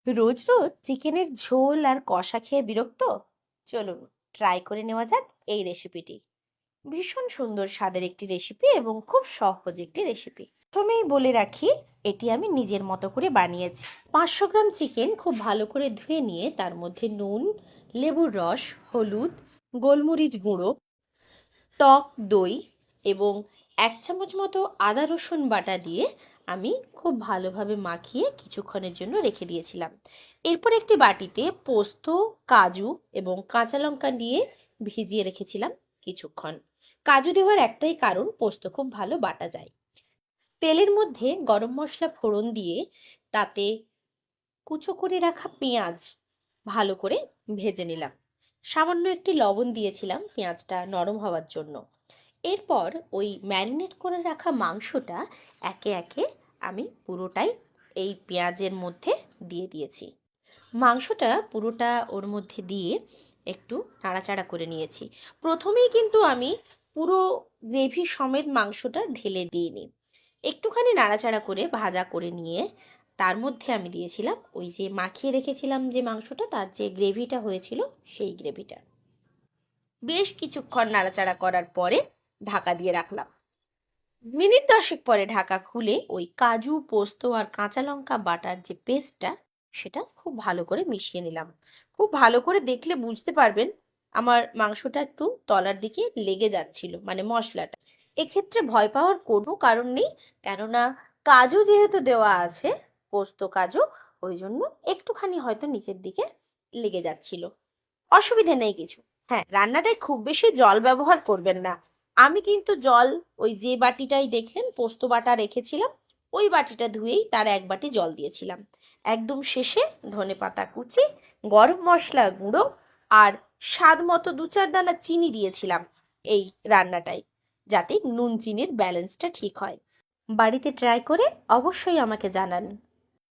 রোজ রোজ চিকেনের ঝোল আর কষা খেয়ে বিরক্ত? চলুন ট্রাই করে নেওয়া যাক এই রেসিপিটি। ভীষণ সুন্দর স্বাদের একটি রেসিপি এবং খুব সহজ একটি রেসিপি। প্রথমেই বলে রাখি, এটি আমি নিজের মতো করে বানিয়েছি। 500 গ্রাম চিকেন খুব ভালো করে ধুয়ে নিয়ে তার মধ্যে নুন, লেবুর রস, হলুদ, গোলমরিচ গুঁড়ো, টক দই এবং 1 চামচ মতো আদা রসুন বাটা দিয়ে আমি খুব ভালোভাবে মাখিয়ে কিছুক্ষণের জন্য রেখে দিয়েছিলাম। এরপর একটি বাটিতে পোস্ত, কাজু এবং কাঁচা লঙ্কা দিয়ে ভিজিয়ে রেখেছিলাম কিছুক্ষণ। কাজু দেওয়ার একটাই কারণ, পোস্ত খুব ভালো বাটা যায়। তেলের মধ্যে গরম মশলা ফোড়ন দিয়ে তাতে কুচো করে রাখা পেঁয়াজ ভালো করে ভেজে নিলাম। সামান্য একটি লবণ দিয়েছিলাম পেঁয়াজটা নরম হওয়ার জন্য। এরপর ওই ম্যারিনেট করে রাখা মাংসটা একে একে আমি পুরোটাই এই পেঁয়াজের মধ্যে দিয়ে দিয়েছি। মাংসটা পুরোটা ওর মধ্যে দিয়ে একটু নাড়াচাড়া করে নিয়েছি। প্রথমেই কিন্তু আমি পুরো গ্রেভি সমেত মাংসটা ঢেলে দিইনি, একটুখানি নাড়াচাড়া করে ভাজা করে নিয়ে তার মধ্যে আমি দিয়েছিলাম ওই যে মাখিয়ে রেখেছিলাম যে মাংসটা, তার যে গ্রেভিটা হয়েছিল সেই গ্রেভিটা। বেশ কিছুক্ষণ নাড়াচাড়া করার পরে ঢাকা দিয়ে রাখলাম। মিনিট 10 পরে ঢাকা খুলে ওই কাজু, পোস্ত আর কাঁচা লঙ্কা বাটার যে পেস্টটা, সেটা খুব ভালো করে মিশিয়ে নিলাম। খুব ভালো করে দেখলে বুঝতে পারবেন আমার মাংসটা একটু তলার দিকে লেগে যাচ্ছিল, মানে মশলাটা। এক্ষেত্রে ভয় পাওয়ার কোনো কারণ নেই, কেননা কাজু যেহেতু দেওয়া আছে, পোস্ত কাজু, ওই জন্য একটুখানি হয়তো নিচের দিকে লেগে যাচ্ছিল। অসুবিধে নেই কিছু। হ্যাঁ, রান্নাটায় খুব বেশি জল ব্যবহার করবেন না। আমি কিন্তু জল ওই যে বাটিটাই দেখলেন পোস্ত বাটা রেখেছিলাম, ওই বাটিটা ধুয়েই তার 1 বাটি জল দিয়েছিলাম। একদম শেষে ধনেপাতা কুচি, গরম মশলা গুঁড়ো আর স্বাদ মতো 2-4 দানা চিনি দিয়েছিলাম এই রান্নাটায়, যাতে নুন চিনির ব্যালেন্সটা ঠিক হয়। বাড়িতে ট্রাই করে অবশ্যই আমাকে জানান।